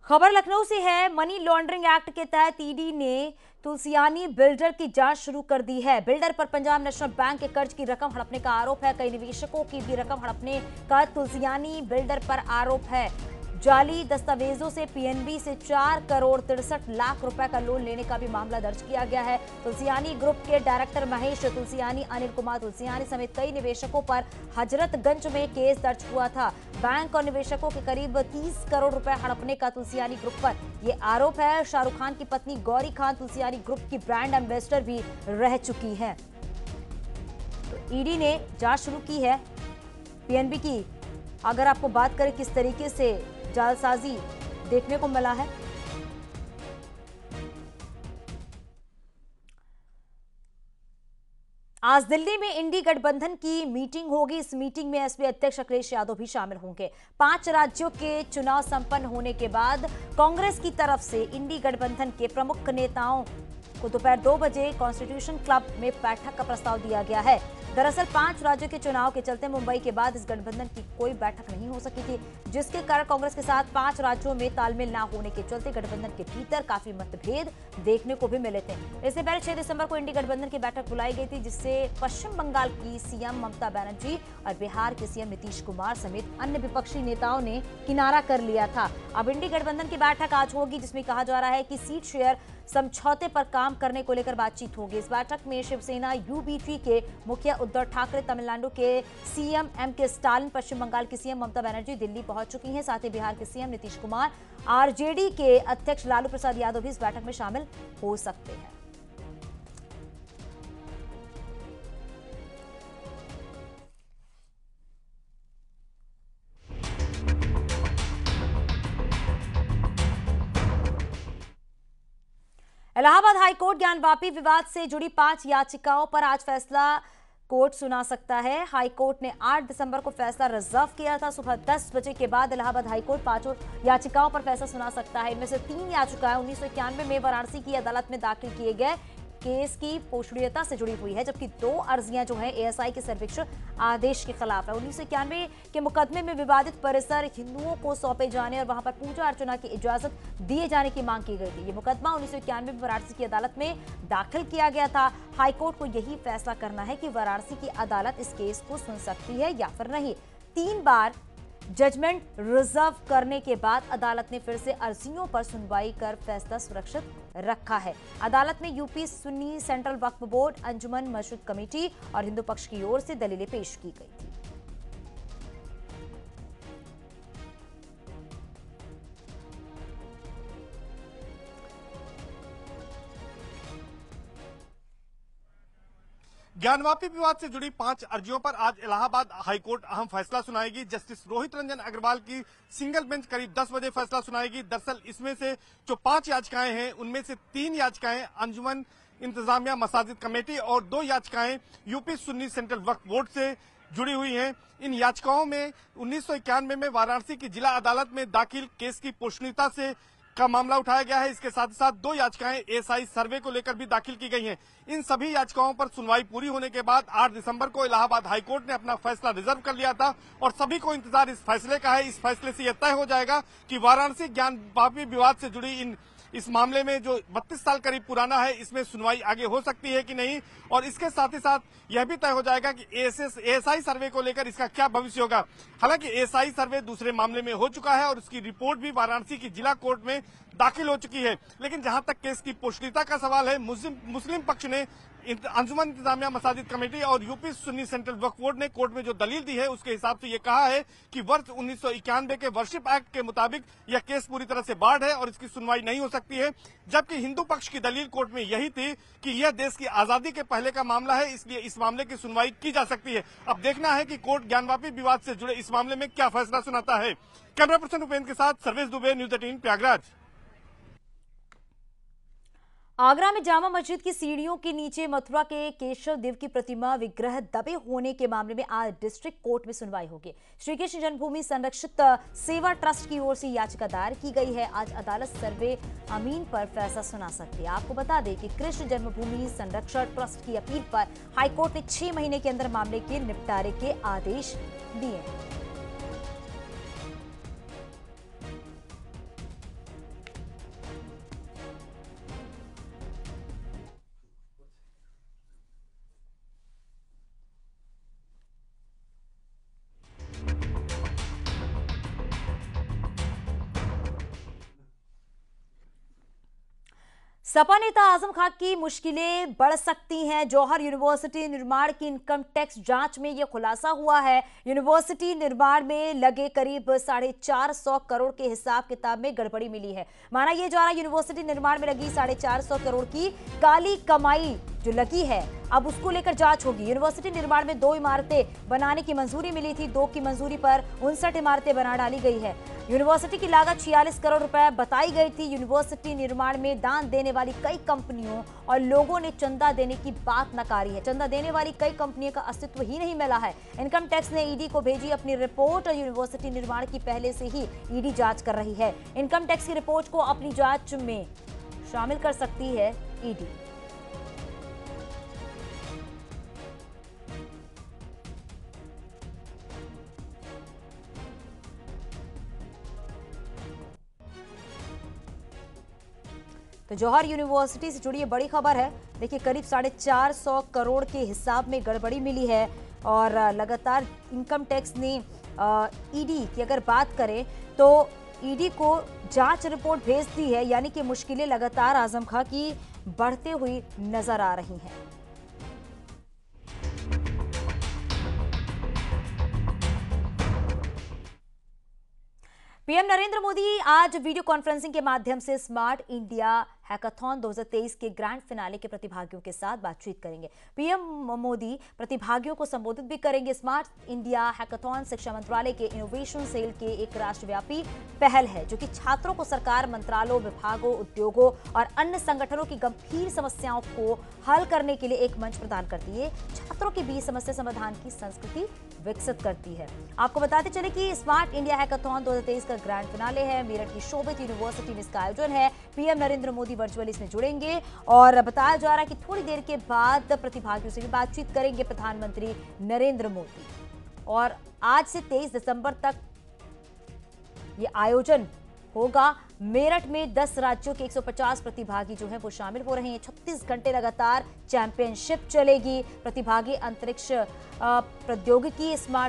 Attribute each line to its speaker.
Speaker 1: खबर लखनऊ से है। मनी लॉन्ड्रिंग एक्ट के तहत ईडी ने तुलसियानी बिल्डर की जांच शुरू कर दी है। बिल्डर पर पंजाब नेशनल बैंक के कर्ज की रकम हड़पने का आरोप है। कई निवेशकों की भी रकम हड़पने का तुलसियानी बिल्डर पर आरोप है। जाली दस्तावेजों से पीएनबी से 4 करोड़ 63 लाख रुपए का लोन लेने का भी मामला दर्ज किया गया है। तुलसियानी ग्रुप के डायरेक्टर महेश तुलसियानी, अनिल कुमार तुलसियानी समेत कई निवेशकों पर हजरतगंज में केस दर्ज हुआ था। बैंक और निवेशकों के करीब 30 करोड़ रुपए हड़पने का तुलसियानी ग्रुप पर यह आरोप है। शाहरुख खान की पत्नी गौरी खान तुलसियानी ग्रुप की ब्रांड एम्बेसडर भी रह चुकी है। तो ईडी ने जांच शुरू की है पीएनबी की। अगर आपको बात करें किस तरीके से जालसाजी देखने को मिला है, आज दिल्ली में इंडी गठबंधन की मीटिंग होगी। इस मीटिंग में एसपी अध्यक्ष अखिलेश यादव भी शामिल होंगे। 5 राज्यों के चुनाव संपन्न होने के बाद कांग्रेस की तरफ से इंडी गठबंधन के प्रमुख नेताओं को दोपहर 2 बजे कॉन्स्टिट्यूशन क्लब में बैठक का प्रस्ताव दिया गया है। दरअसल 5 राज्यों के चुनाव के चलते मुंबई के बाद इस गठबंधन की कोई बैठक नहीं हो सकी थी, जिसके कारण कांग्रेस के साथ 5 राज्यों में तालमेल न होने के चलते गठबंधन के भीतर काफी मतभेद देखने को भी मिले थे। इससे पहले 6 दिसंबर को इंडी गठबंधन की बैठक बुलाई गई थी, जिससे पश्चिम बंगाल की सीएम ममता बनर्जी और बिहार के सीएम नीतीश कुमार समेत अन्य विपक्षी नेताओं ने किनारा कर लिया था। अब इंडी गठबंधन की बैठक आज होगी, जिसमें कहा जा रहा है कि सीट शेयर समझौते पर काम करने को लेकर बातचीत होगी। इस बैठक में शिवसेना यूबीटी के मुखिया उद्धव ठाकरे, तमिलनाडु के सीएम एमके स्टालिन, पश्चिम बंगाल की सीएम ममता बनर्जी दिल्ली पहुंच चुकी हैं। साथ ही बिहार के सीएम नीतीश कुमार, आरजेडी के अध्यक्ष लालू प्रसाद यादव भी इस बैठक में शामिल हो सकते हैं। इलाहाबाद हाईकोर्ट ज्ञानवापी विवाद से जुड़ी 5 याचिकाओं पर आज फैसला कोर्ट सुना सकता है। हाईकोर्ट ने 8 दिसंबर को फैसला रिजर्व किया था। सुबह 10 बजे के बाद इलाहाबाद हाईकोर्ट 5 याचिकाओं पर फैसला सुना सकता है। इनमें से 3 याचिकाएं 1991 में वाराणसी की अदालत में दाखिल किए गए केस की पोषणीयता से जुड़ी हुई है, जबकि 2 अर्जियां जो हैं एएसआई के सर्वेक्षण आदेश के खिलाफ है। 1991 के मुकदमे में विवादित परिसर हिंदुओं को सौंपे जाने और वहां पर पूजा अर्चना की इजाजत दिए जाने की मांग की गई थी। ये मुकदमा 1991 में वाराणसी की अदालत में दाखिल किया गया था। हाईकोर्ट को यही फैसला करना है कि वाराणसी की अदालत इस केस को सुन सकती है या फिर नहीं। 3 बार जजमेंट रिजर्व करने के बाद अदालत ने फिर से अर्जियों पर सुनवाई कर फैसला सुरक्षित रखा है। अदालत में यूपी सुन्नी सेंट्रल वक्फ बोर्ड, अंजुमन मस्जिद कमेटी और हिंदू पक्ष की ओर से दलीलें पेश की गई थी।
Speaker 2: ज्ञानवापी विवाद से जुड़ी 5 अर्जियों पर आज इलाहाबाद हाईकोर्ट अहम फैसला सुनाएगी। जस्टिस रोहित रंजन अग्रवाल की सिंगल बेंच करीब 10 बजे फैसला सुनाएगी। दरअसल इसमें से जो 5 याचिकाएं हैं, उनमें से 3 याचिकाएं अंजुमन इंतजामिया मसाजिद कमेटी और 2 याचिकाएं यूपी सुन्नी सेंट्रल वक्फ बोर्ड से जुड़ी हुई हैं। इन याचिकाओं में 1991 में वाराणसी की जिला अदालत में दाखिल केस की पोषणीयता से का मामला उठाया गया है। इसके साथ ही साथ 2 याचिकाएं एएसआई सर्वे को लेकर भी दाखिल की गई हैं। इन सभी याचिकाओं पर सुनवाई पूरी होने के बाद 8 दिसंबर को इलाहाबाद हाईकोर्ट ने अपना फैसला रिजर्व कर लिया था और सभी को इंतजार इस फैसले का है। इस फैसले से यह तय हो जाएगा कि वाराणसी ज्ञानवापी विवाद से जुड़ी इस मामले में जो 32 साल करीब पुराना है, इसमें सुनवाई आगे हो सकती है कि नहीं, और इसके साथ ही साथ यह भी तय हो जाएगा कि एएसआई सर्वे को लेकर इसका क्या भविष्य होगा। हालांकि एएसआई सर्वे दूसरे मामले में हो चुका है और उसकी रिपोर्ट भी वाराणसी की जिला कोर्ट में दाखिल हो चुकी है। लेकिन जहां तक केस की पोषणीयता का सवाल है, मुस्लिम पक्ष ने अंजुमन इंतजामिया मसाजिद कमेटी और यूपी सुन्नी सेंट्रल वक्फ बोर्ड ने कोर्ट में जो दलील दी है, उसके हिसाब से ये कहा है कि वर्ष 1991 के वर्शिप एक्ट के मुताबिक यह केस पूरी तरह से बाढ़ है और इसकी सुनवाई नहीं हो सकती है। जबकि हिंदू पक्ष की दलील कोर्ट में यही थी कि यह देश की आजादी के पहले का मामला है, इसलिए इस मामले की सुनवाई की जा सकती है। अब देखना है कि कोर्ट ज्ञानवापी विवाद से जुड़े इस मामले में क्या फैसला सुनाता है। कैमरा पर्सन उपेंद्र के साथ सर्वेश दुबे, न्यूज 18 प्रयागराज।
Speaker 1: आगरा में जामा मस्जिद की सीढ़ियों के नीचे मथुरा के केशव देव की प्रतिमा विग्रह दबे होने के मामले में आज डिस्ट्रिक्ट कोर्ट में सुनवाई होगी। श्री कृष्ण जन्मभूमि संरक्षित सेवा ट्रस्ट की ओर से याचिका दायर की गई है। आज अदालत सर्वे अमीन पर फैसला सुना सकती है। आपको बता दें कि कृष्ण जन्मभूमि संरक्षण ट्रस्ट की अपील पर हाईकोर्ट ने 6 महीने के अंदर मामले के निपटारे के आदेश दिए हैं। सपा नेता आजम खान की मुश्किलें बढ़ सकती हैं। जौहर यूनिवर्सिटी निर्माण की इनकम टैक्स जांच में यह खुलासा हुआ है। यूनिवर्सिटी निर्माण में लगे करीब 450 करोड़ के हिसाब किताब में गड़बड़ी मिली है। माना यह जा रहा है यूनिवर्सिटी निर्माण में लगी 450 करोड़ की काली कमाई जो लगी है, अब उसको लेकर जांच होगी। यूनिवर्सिटी निर्माण में 2 इमारतें बनाने की मंजूरी मिली थी, 2 की मंजूरी पर 59 इमारतें बना डाली गई है। यूनिवर्सिटी की लागत 46 करोड़ रुपए बताई गई थी। यूनिवर्सिटी निर्माण में दान देने वाली कई कंपनियों और लोगों ने चंदा देने की बात नकारी है। चंदा देने वाली कई कंपनियों का अस्तित्व ही नहीं मिला है। इनकम टैक्स ने ईडी को भेजी अपनी रिपोर्ट। यूनिवर्सिटी निर्माण की पहले से ही ईडी जांच कर रही है। इनकम टैक्स की रिपोर्ट को अपनी जांच में शामिल कर सकती है ईडी। तो जौहर यूनिवर्सिटी से जुड़ी ये बड़ी खबर है। देखिए, करीब 450 करोड़ के हिसाब में गड़बड़ी मिली है और लगातार इनकम टैक्स ने ईडी की अगर बात करें तो ईडी को जांच रिपोर्ट भेज दी है। यानी कि मुश्किलें लगातार आजम खां की बढ़ते हुई नजर आ रही हैं। पीएम नरेंद्र मोदी आज वीडियो कॉन्फ्रेंसिंग के माध्यम से स्मार्ट इंडिया हैकाथॉन 2023 के ग्रैंड फिनाले के प्रतिभागियों के साथ बातचीत करेंगे। पीएम मोदी प्रतिभागियों को संबोधित भी करेंगे। स्मार्ट इंडिया हैकाथॉन शिक्षा मंत्रालय के इनोवेशन सेल के एक राष्ट्रव्यापी पहल है जो कि छात्रों को सरकार, मंत्रालयों, विभागों, उद्योगों और अन्य संगठनों की गंभीर समस्याओं को हल करने के लिए एक मंच प्रदान करती है। छात्रों के बीच समस्या समाधान की संस्कृति विकसित करती है। आपको बताते चले कि स्मार्ट इंडिया हैकाथॉन 2023 का ग्रैंड फिनाले है। मेरठ की शोभित यूनिवर्सिटी में इसका आयोजन है। पीएम नरेंद्र मोदी वर्चुअली इसमें जुड़ेंगे और बताया जा रहा है कि थोड़ी देर के बाद प्रतिभागियों से भी बातचीत करेंगे प्रधानमंत्री नरेंद्र मोदी। और आज से 23 दिसंबर तक ये आयोजन होगा। मेरठ में 10 राज्यों के 150 प्रतिभागी जो हैं वो शामिल हो रहे हैं। 36 घंटे लगातार चैंपियनशिप चलेगी। प्रतिभागी अंतरिक्ष प्रौद्योगिकी, स्मार्ट